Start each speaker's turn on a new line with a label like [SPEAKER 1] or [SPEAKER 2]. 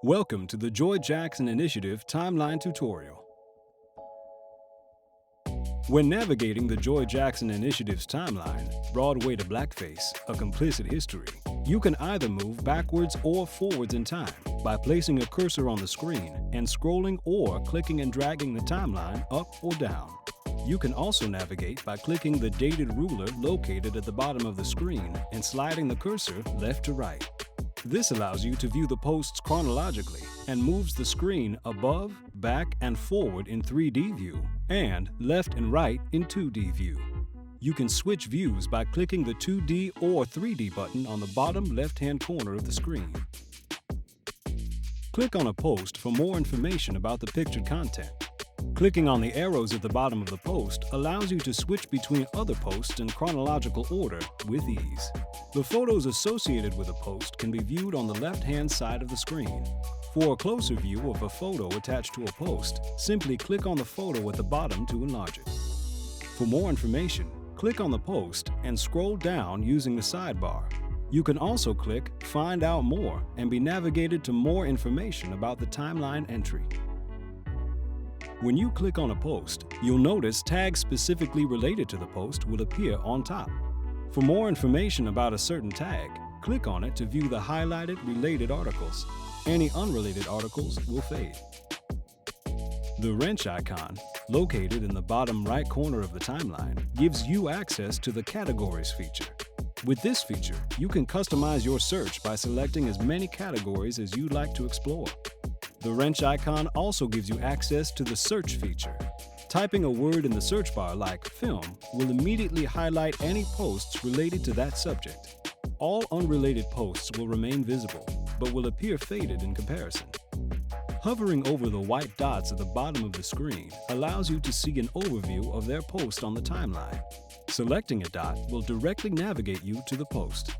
[SPEAKER 1] Welcome to the Joy Jackson Initiative Timeline Tutorial. When navigating the Joy Jackson Initiative's timeline, Broadway to Blackface, a Complicit History, you can either move backwards or forwards in time by placing a cursor on the screen and scrolling or clicking and dragging the timeline up or down. You can also navigate by clicking the dated ruler located at the bottom of the screen and sliding the cursor left to right. This allows you to view the posts chronologically and moves the screen above, back, and forward in 3D view and left and right in 2D view. You can switch views by clicking the 2D or 3D button on the bottom left-hand corner of the screen. Click on a post for more information about the pictured content. Clicking on the arrows at the bottom of the post allows you to switch between other posts in chronological order with ease. The photos associated with a post can be viewed on the left-hand side of the screen. For a closer view of a photo attached to a post, simply click on the photo at the bottom to enlarge it. For more information, click on the post and scroll down using the sidebar. You can also click Find Out More and be navigated to more information about the timeline entry. When you click on a post, you'll notice tags specifically related to the post will appear on top. For more information about a certain tag, click on it to view the highlighted related articles. Any unrelated articles will fade. The wrench icon, located in the bottom right corner of the timeline, gives you access to the Categories feature. With this feature, you can customize your search by selecting as many categories as you'd like to explore. The wrench icon also gives you access to the search feature. Typing a word in the search bar like film will immediately highlight any posts related to that subject. All unrelated posts will remain visible, but will appear faded in comparison. Hovering over the white dots at the bottom of the screen allows you to see an overview of their post on the timeline. Selecting a dot will directly navigate you to the post.